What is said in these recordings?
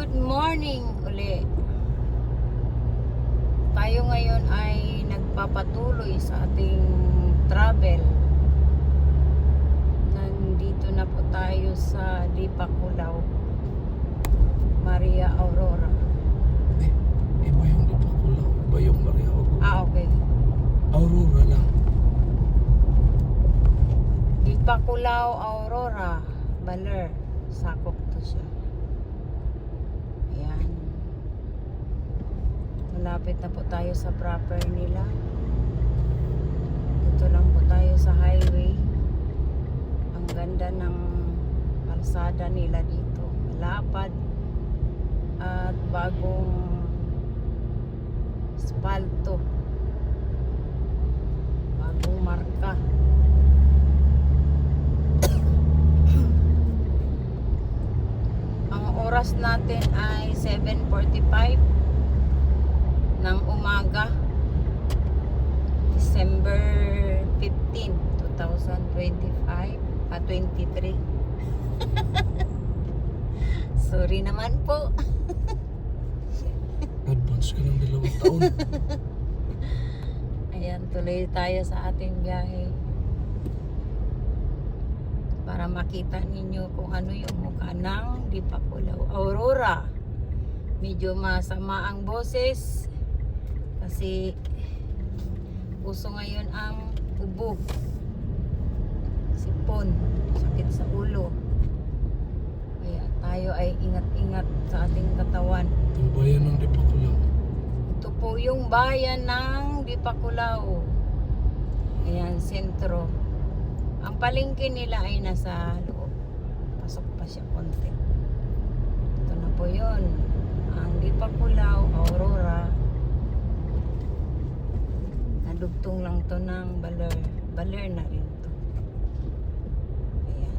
Good morning uli. Tayo ngayon ay nagpapatuloy sa ating travel. Nandito na po tayo sa Dipakulaw, Maria Aurora. Iba yung Dipakulaw, iba yung Maria Aurora. Okay. Aurora lang. Dipakulaw, Aurora, Baler. Sakop to siya. Ayan. Malapit na po tayo sa proper nila. Dito lang po tayo sa highway. Ang ganda ng kalsada nila dito. Malapad at bagong espalto. Bagong marka. Ang oras natin ay 7:45 ng umaga, December 15, 2025 23. Sorry naman po. Advance ka ng 2 taon. Ayan, tuloy tayo sa ating biyahe para makita ninyo kung ano yung mukha ng Dipakulaw Aurora. Medyo masama ang boses kasi uso ngayon ang ubo, sipon, sakit sa ulo. Kaya tayo ay ingat-ingat sa ating katawan. Ang bayan ng Dipakulaw. Ito po yung bayan ng Dipakulaw. Ayan, sentro. Ang palengke nila ay nasa loob. Pasok pa siya konti. Ito na po yun. Ang Dipakulaw, Aurora. Nadugtong lang to ng Baler. Baler na rin to. Ayan.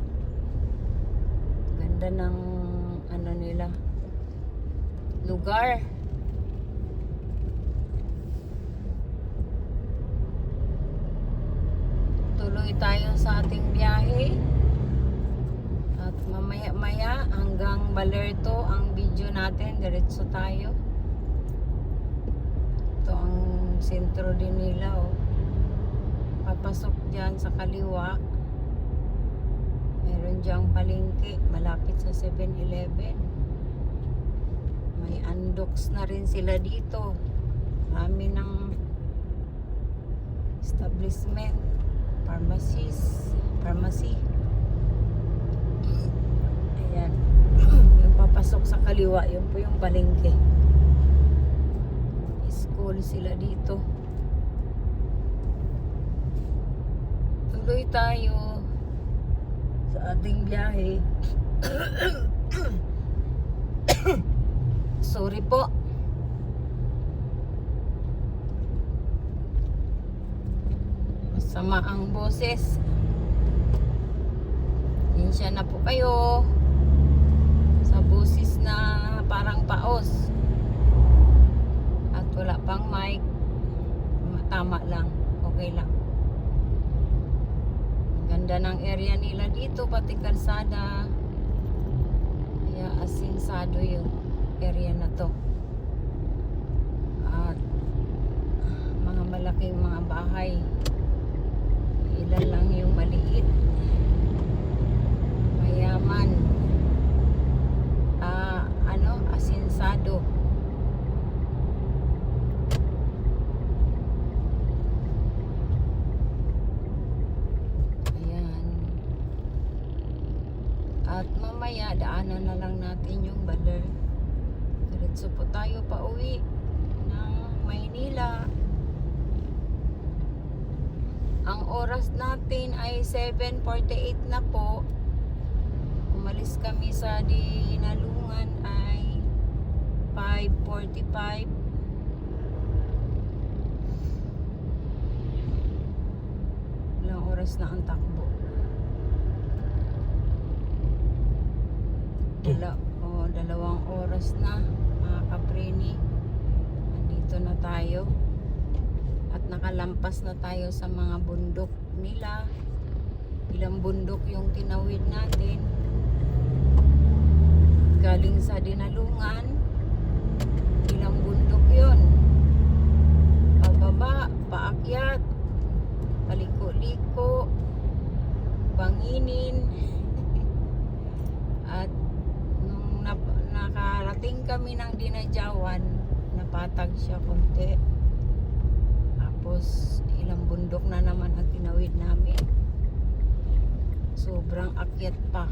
Ganda ng ano nila. Lugar. Tuloy tayo sa ating biyahe at mamaya-maya hanggang Baler to ang video natin. Diretso tayo. Ito ang sentro din nila, oh. Papasok dyan sa kaliwa, meron dyang palengke malapit sa 7-Eleven. May Andox na rin sila dito. Marami ng establishment, pharmacy. Ayan. Yung papasok sa kaliwa, yun po yung palengke. School sila dito. Tuloy tayo sa ating biyahe. Sorry po. Masama ang boses. Insya na po kayo sa boses na parang paos at wala pang mic. Tama lang, okay lang. Ganda ng area nila dito, pati kalsada. Kaya asinsado yung area na to. At mga malaking mga bahay. Ilan lang yung maliit. Mayaman. Asinsado. Ayan. At mamaya daanan na lang natin yung Baler. Diretso po tayo pa uwi ng Maynila. Ang oras natin ay 7:48 na po. Umalis kami sa Dinalungan ay 5:45. Ilang oras na ang takbo? Dalawang oras na, mga kapreni. Nandito na tayo. At nakalampas na tayo sa mga bundok nila. Ilang bundok yung tinawid natin. galing sa Dinalungan, ilang bundok yun. Pababa, paakyat, paliko-liko, banginin. At nung nakarating kami ng Dinadyawan, napatag siya konti. Tapos ilang bundok na naman ang tinawid namin. Sobrang akyat pa.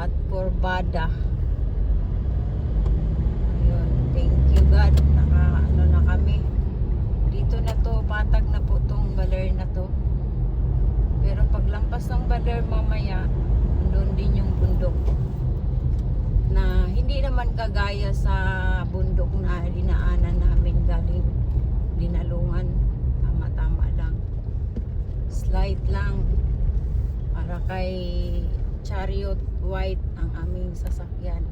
At kurbada. Ayun, thank you God. Ano na kami. Dito na to, patag na po tong baler na to. Pero paglampas ng baler mamaya, doon din yung bundok. Na hindi naman kagaya sa bundok na dinaanan namin galing Dinalungan. Tama-tama lang. Slight lang. Para kay Chariot White ang aming sasakyan.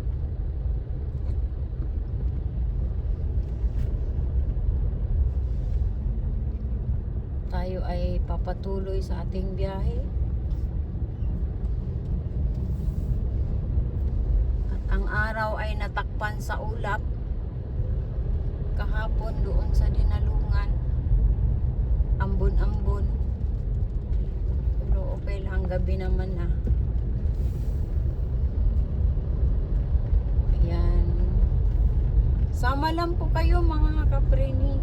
Tayo ay papatuloy sa ating biyahe. At ang araw ay natakpan sa ulap. Kahapon doon sa Dinalungan, ambon-ambon. Pero okay lang, gabi naman na. Ayan. Sama lang po kayo mga kaprini.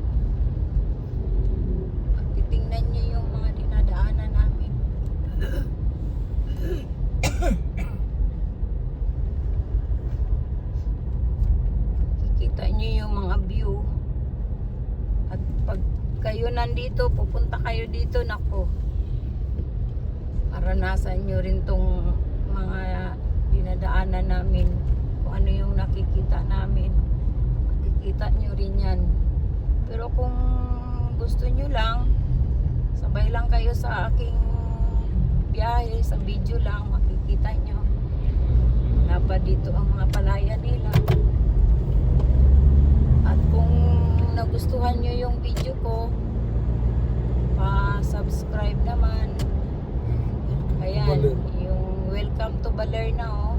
Titingnan nyo yung mga dinadaanan namin. Kikita nyo yung mga view. At pag kayo nandito, pupunta kayo dito, nako. Maranasan nyo rin tong mga dinadaanan namin. Kung ano yung nakikita namin. Makikita nyo rin yan. Pero kung gusto nyo lang, sabay lang kayo sa aking biyahe, sa video lang, makikita nyo. Dapat dito ang mga palaya nila. At kung nagustuhan nyo yung video ko, pa-subscribe naman. Ayan, yung welcome to Baler na oh.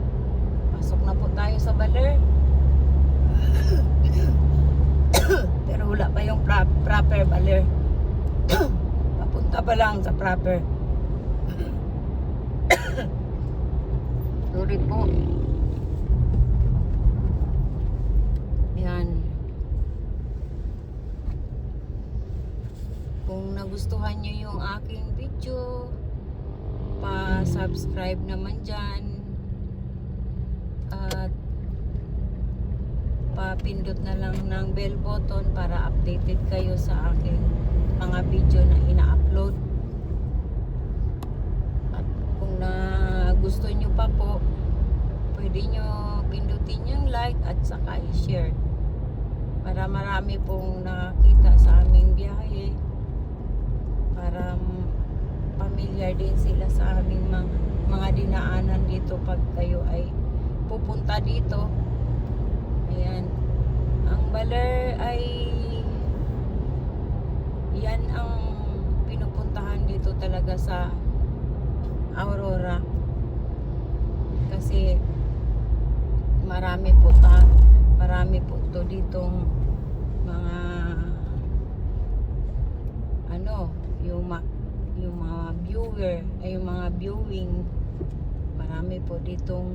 Pasok na po tayo sa Baler. Pero wala pa yung proper Baler. Papunta pa lang sa proper. Sorry po. Yan. Kung nagustuhan nyo yung aking video, pa-subscribe naman dyan. At pa-pindot na lang ng bell button para updated kayo sa aking mga video na ina-upload. At kung gusto nyo pa po, pwede nyo pindutin yung like at saka i-share para marami pong nakakita sa aming biyahe, para familiar din sila sa aming mga dinaanan dito pag kayo ay pupunta dito. Ayan. Ang Baler ay yan ang pinupuntahan dito talaga sa Aurora. Kasi marami po to ditong mga yung mga viewer ay yung mga viewing, marami po ditong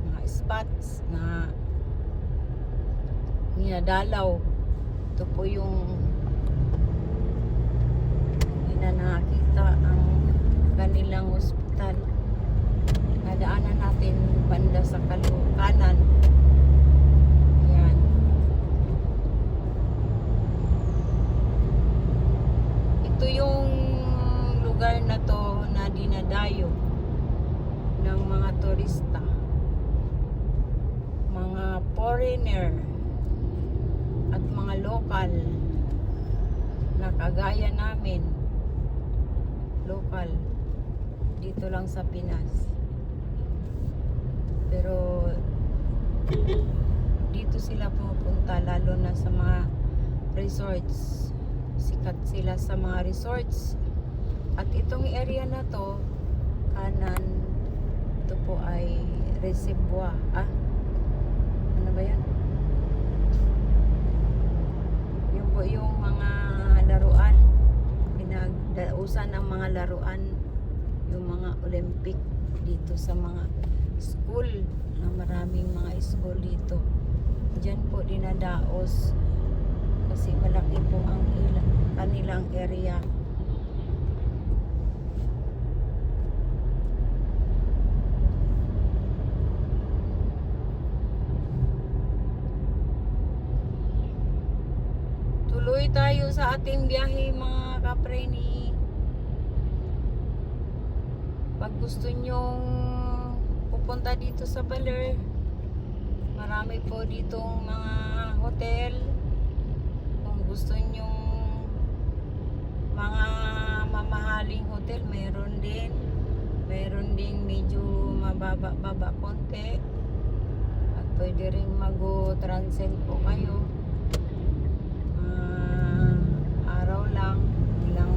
mga spots na ninadalaw. Ito po yung nakita ang kanilang ospital. Nadaanan natin banda sa kanan. Yan. Ito yung lugar na to na dinadayo ng mga turista, mga foreigner at mga local na kagaya namin, local dito lang sa Pinas. Pero dito sila pupunta, lalo na sa mga resorts. Sikat sila sa mga resorts. At itong area na to, kanan, ito po ay Reservoir. Ano ba yan? Yung po yung mga laruan. Pinagdausan ng mga laruan. Yung mga Olympic dito sa mga school. Na maraming mga school dito. Diyan po dinadaos. Kasi malaki po ang kanilang area. Tuloy tayo sa ating biyahe mga kapreni. Pag gusto nyong pupunta dito sa Baler, marami po ditong mga hotel. Kung gusto nyong mga mamahaling hotel, meron din. Meron ding medyo mababa konti. At pwede rin mag-transcend po kayo. Araw lang, ilang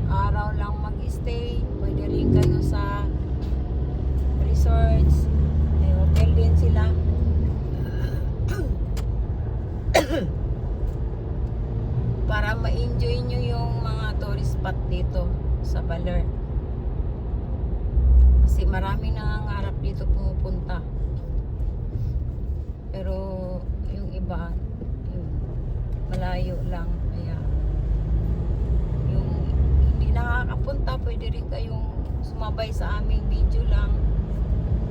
araw lang mag-stay. Pwede rin kayo sa resorts. May hotel din sila. Para ma-enjoy nyo yung mga tourist spot dito sa Baler. Kasi marami nangangarap dito pumupunta. Pero yung iba, yung malayo lang. Kaya yung hindi nakakapunta, pwede rin kayong sumabay sa aming video lang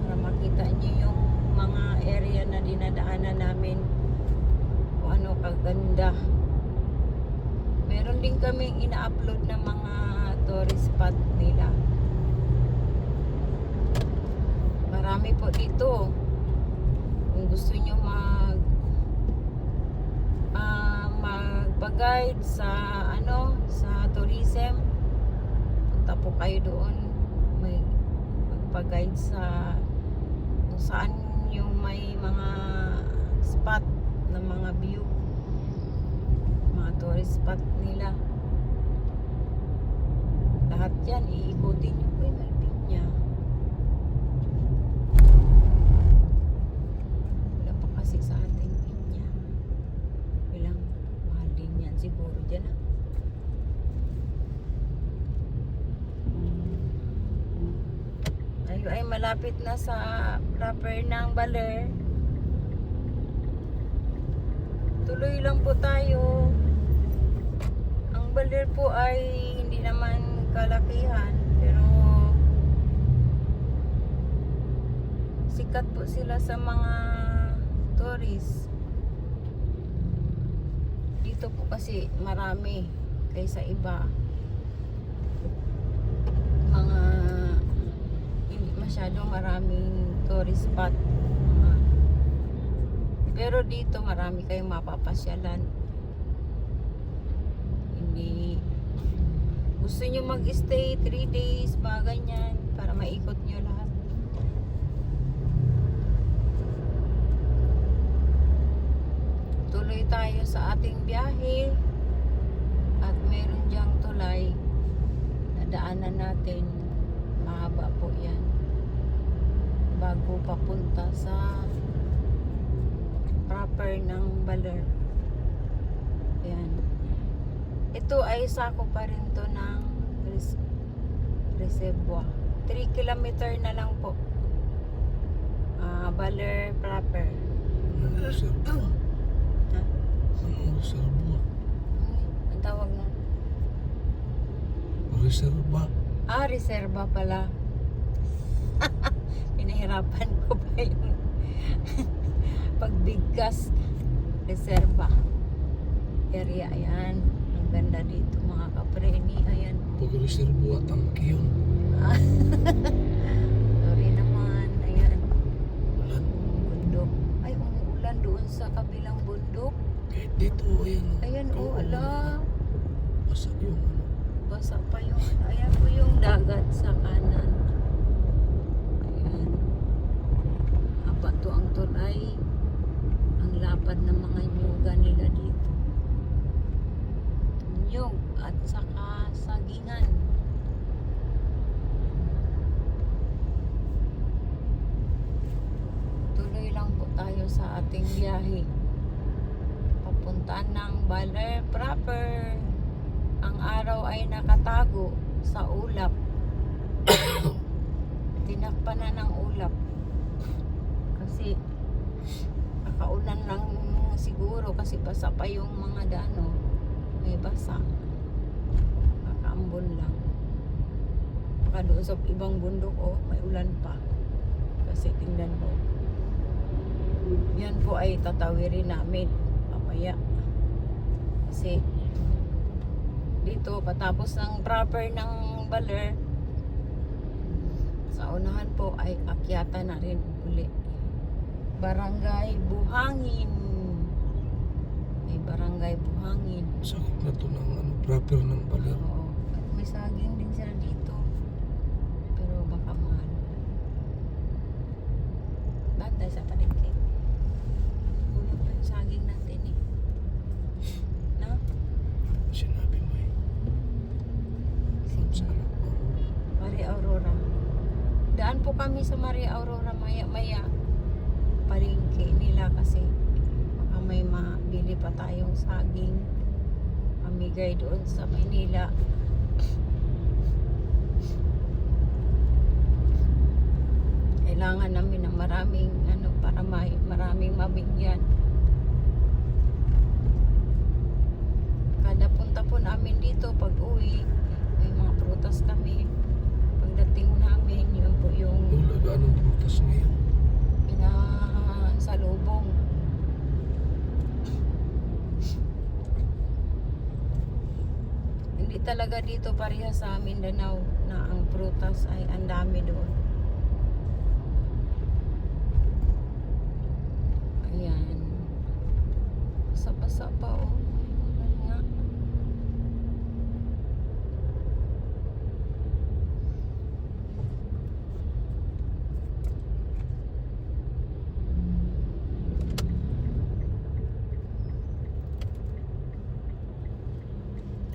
para makita nyo yung mga area na dinadaanan namin kung ano kaganda. Meron din kaming ina-upload ng mga tourist spot nila. Marami po dito. Kung gusto nyo magpa-guide sa sa tourism, punta po kayo doon. May magpa-guide sa kung saan yung may mga spot na mga view, mga tourist spot nila. Lahat yan iikutin nyo. Uy, may pinya. Wala pa kasi sa ating pinya. Bilang mahal din yan siguro dyan Tayo ay malapit na sa proper ng Baler. Tuloy lang po tayo. Ang Baler po ay hindi naman kalakihan, pero sikat po sila sa mga tourist. Dito po kasi marami kaysa iba. Mga hindi masyadong maraming tourist spot. Pero dito marami kayong mapapasyalan. Hindi gusto nyo mag-stay 3 days, mga ganyan, para maikot nyo lahat. Tuloy tayo sa ating biyahe. At meron diyang tulay na daanan natin. Mahaba po yan. Bago papunta sa proper ng Baler. Ayan. Ito ay sako pa rin to ng reservoir. 3 kilometer na lang po. Baler proper. Anong reservoir? Ha? Anong reservoir? Ang tawag na? Reserva. Reserva pala. Pinahirapan ko pa yung pagbigkas. Reserva area yan. Ang ganda dito mga kapreni. Ayan. Pag reservoir, tangki yun. Sorry naman. Ayan. Ulan. Bundok. Ay, umuulan doon sa kabilang bundok. Kahit dito, ayan. Ayan, Ito, ala. Basa yung Basa pa yung ayan po yung dagat sa kanan. Ayan. Apa to ang tulay. Ang lapad ng mga nyuga nila dito. Nyug at saka sagingan. sa ating biyahe. Papuntaan ng Baler proper. Ang araw ay nakatago sa ulap. Tinakpan na ng ulap. Kasi kakaulan lang siguro kasi basa pa yung mga dano. May basa. Kakaambon lang. Baka doon sa ibang bundok may ulan pa. Kasi tingnan mo. Yan po ay tatawirin namin mamaya. Kasi dito patapos ng proper ng Baler, sa unahan po ay akyatan na rin uli. Barangay Buhangin. May Barangay Buhangin. Sakop na to ng proper ng Baler. Oo. At may saging din sila dito. Pero baka mahal. Bakit tayo sa palengke? Kulang pa yung saging natin eh. No? Sinabi mo eh. Sana. Maria Aurora. Daan po kami sa Maria Aurora maya-maya. Palengke nila kasi baka may mabili pa tayong saging pamigay doon sa Manila. Kailangan namin ng maraming para maraming mabigyan. Kada punta po namin dito pag uwi, may mga prutas kami. Pagdating namin, yun po yung Wala anong prutas ngayon. salubong. Hindi talaga dito pareha sa Mindanao na ang prutas ay ang dami doon. Ayan. Basa-basa pa Ayan nga.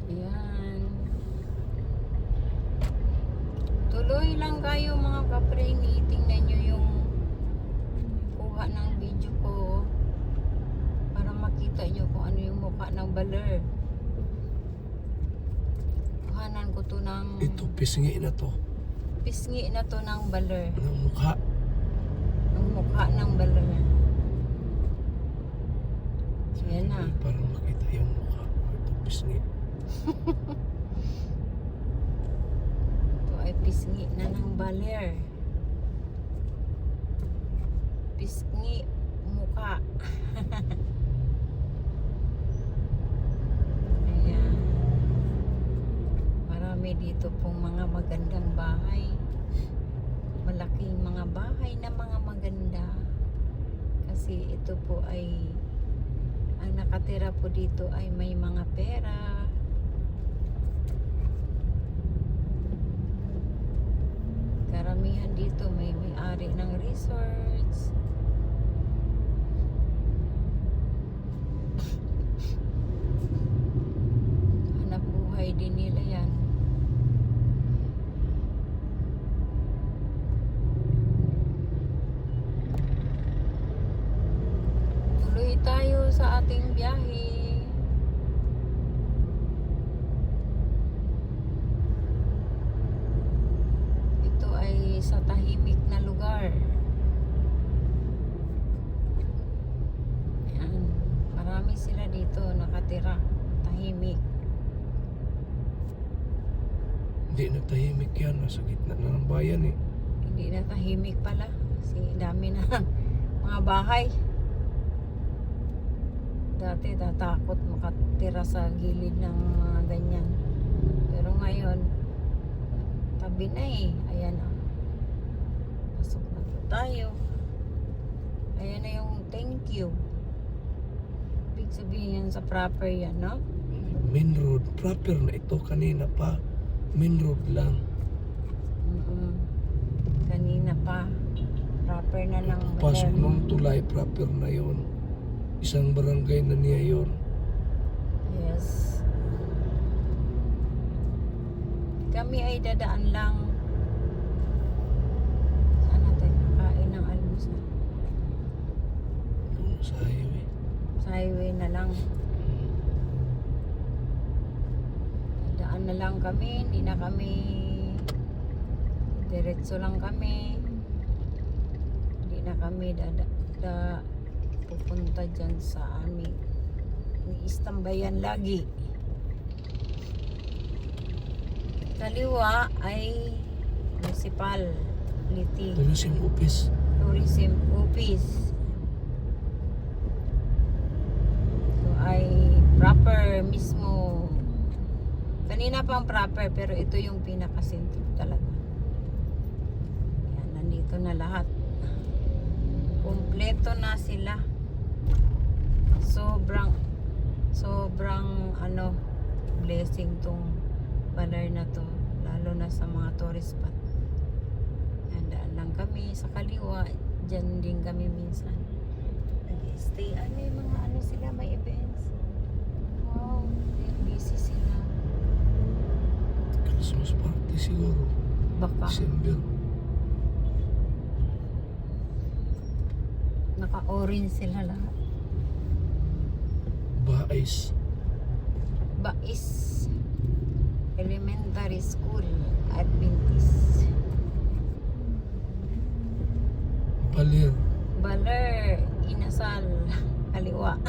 Ayan. Tuloy lang kayo mga kapreni. Tingnan nyo yung kuha ng video ko para makita nyo kung ano yung mukha ng Baler. Kuhanan ko to ng Ito, pisngi na to. pisngi na to ng Baler. Ng mukha. Ang mukha ng Baler. Ayan na. Para makita yung mukha. Ito, pisngi. Ito ay pisngi na ng Baler. Pisngi mukha. Ayan. Marami dito pong mga magandang bahay. Malaking mga bahay na mga maganda. Kasi ito po ay ang nakatira po dito ay may mga pera. Karamihan dito may may-ari ng resorts. Hanap buhay din nila yan. Tuloy tayo sa ating biyahe. Ito ay sa tahimik na lugar. Ayan. Marami sila dito nakatira. Tahimik. Hindi na tahimik yan. Nasa gitna na ng bayan eh. Hindi na tahimik pala. Kasi dami na mga bahay. Dati tatakot makatira sa gilid ng mga ganyan. Pero ngayon, tabi na eh. Ayan na. Pasok na po tayo. Ayan na yung thank you. Ibig sabihin yan sa proper yan, no? Main road. Proper na ito kanina pa. Main road lang. Kanina pa. Proper na ng Pasok Baler. nung tulay. Proper na yon. Isang barangay na niya yon. Yes. Kami ay dadaan lang. Saan natin kakain ng almusal? lang kami, hindi na kami diretso lang kami. Hindi na kami pupunta dyan sa aming iistambayan lagi. Kaliwa ay municipality, Tourism office. tourism office. So ay proper mismo. Kanina pa ang proper pero ito yung pinaka-sentro talaga. Yan, nandito na lahat. Kompleto na sila. Sobrang blessing tong baler na to, lalo na sa mga tourist spot. Handaan lang kami sa kaliwa, dyan din kami minsan nag-stay. May mga sila, may events. Wow, busy sila. Christmas party siguro. Baka December. naka-orange sila lahat. Bais. Bais Elementary School Adventist. Baler. Baler Inasal kaliwa.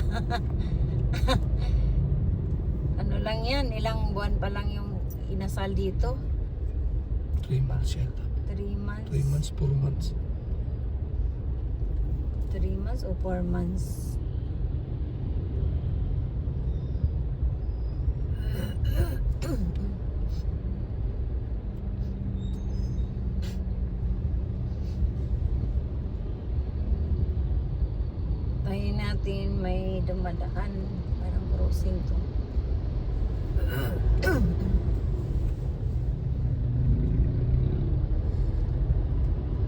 Ano lang yan, ilang buwan pa lang yung inasal dito. 3 months yata. 3 months. 3 months, 4 months. 3 months o 4 months. Tayo natin may dumadaan, parang crossing to.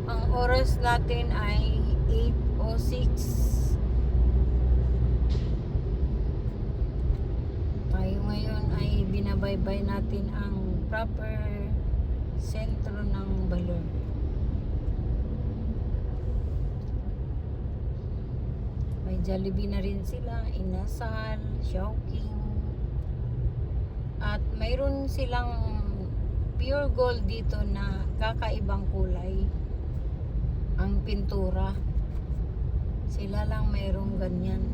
Ang oras natin ay 8:06. Tayo ngayon ay binabaybay natin ang proper sentro ng Baler. May Jollibee na rin sila, Inasal, Shawking. At mayroon silang pure gold dito na kakaibang kulay. Ang pintura. Sila lang mayroong ganyan.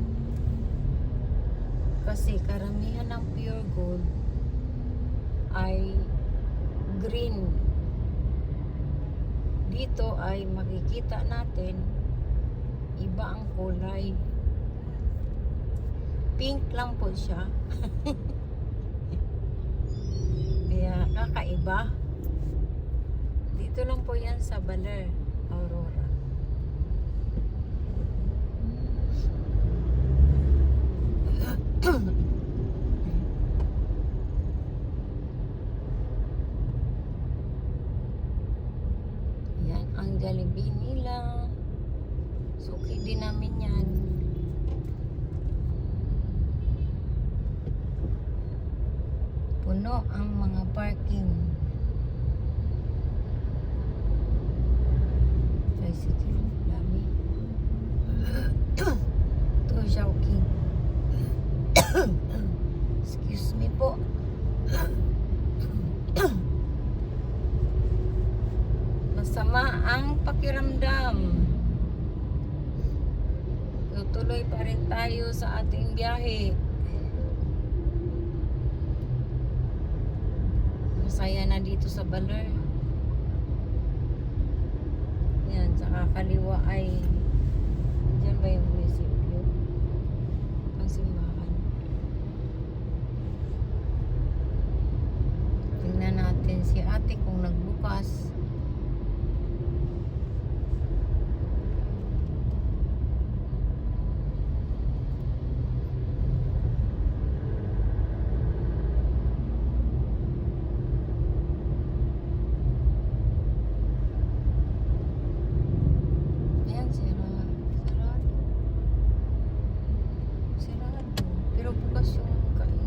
Kasi karamihan ng pure gold ay green. Dito ay makikita natin iba ang kulay. Pink lang po siya. Kaya kakaiba. Dito lang po yan sa Baler, Aurora. Yan ang Jollibee nila. Suki din namin yan. Puno ang mga parking. Tricycle, dami. Ito, Shawking. Excuse me po. Masama ang pakiramdam. Tutuloy pa rin tayo sa ating biyahe. Masaya na dito sa Baler. Yan, saka kaliwa ay dyan ba yung munisipyo? Pangsimbahan. Tingnan natin si ate kung nagbukas. Ayan, sarado. Pero bukas yung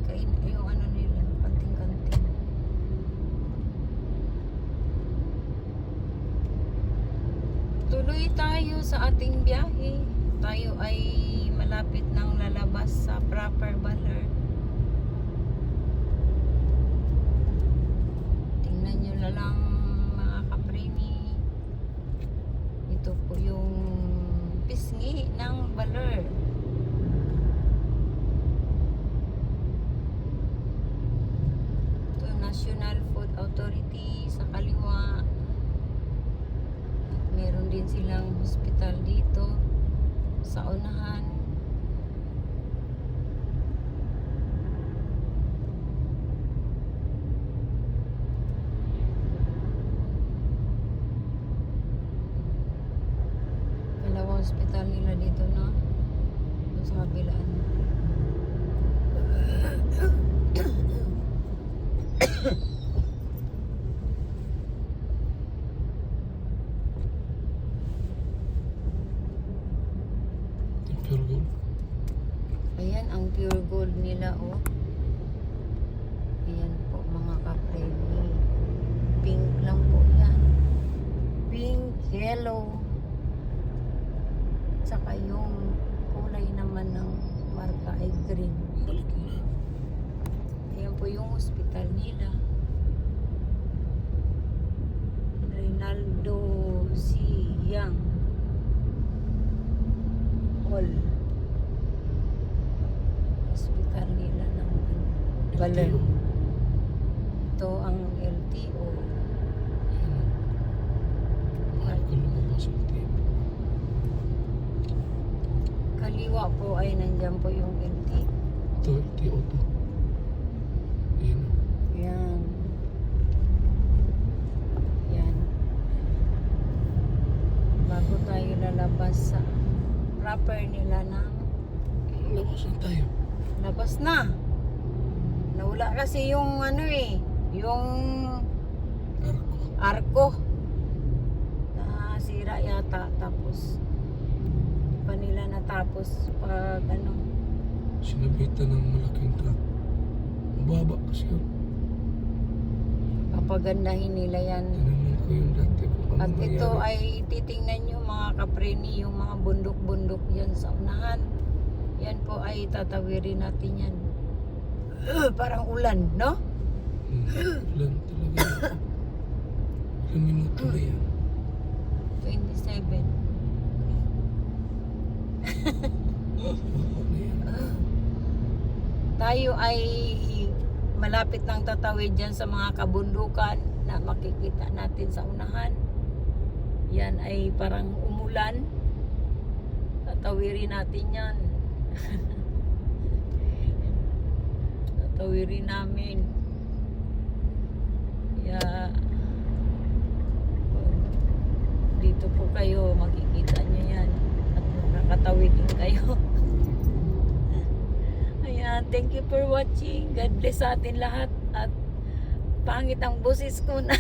kain yung nila, kanting-kanting. Tuloy tayo sa ating biyahe. Tayo ay malapit ng lalabas sa proper Baler. Tingnan nyo na lang mga kapremi. Ito po yung pisngi ng Baler. Ito yung National Food Authority sa kaliwa. At meron din silang hospital dito sa unahan. Dalawang hospital nila dito, no? Doon sa kabilaan. Yung pure gold. Ayan ang pure gold nila, oh. Ayan po mga kapremi. Pink lang po yan. Pink, yellow. Tsaka yung kulay naman ng marka ay green. Balik mo na. Ayan po yung hospital nila. Rinaldo C. Yang Hall. Hospital nila ng Baler. LTO. Ito ang LTO. Ayan o. Bakit ka lumabas yung tape? Kaliwa po ay nandyan po yung LTO. Ito, LTO to. Ayan o. Yan. Yan. Bago tayo lalabas sa proper nila ng Labas na tayo. labas na. Nawala kasi yung ano eh, yung Arko. arko. Nasira yata tapos di pa nila natapos pag ano. Sinabitan ng malaking truck. Mababa kasi yun. Papagandahin nila yan. Tinanong ko yung dati kung ano At ito nangyari. ay titingnan nyo mga kapreni, yung mga bundok-bundok yan sa unahan. Yan po ay tatawirin natin yan. Parang ulan, no? Ulan talaga. Ilang minuto na yan. 27. Ano na yan? Tayo ay malapit ng tatawid dyan sa mga kabundukan na makikita natin sa unahan. Yan ay parang umulan. Tatawirin natin yan. Tatawirin namin. Kaya dito po kayo, makikita nyo yan. At nakatawid din kayo. Ayan, thank you for watching. God bless sa atin lahat. At pangit ang boses ko na.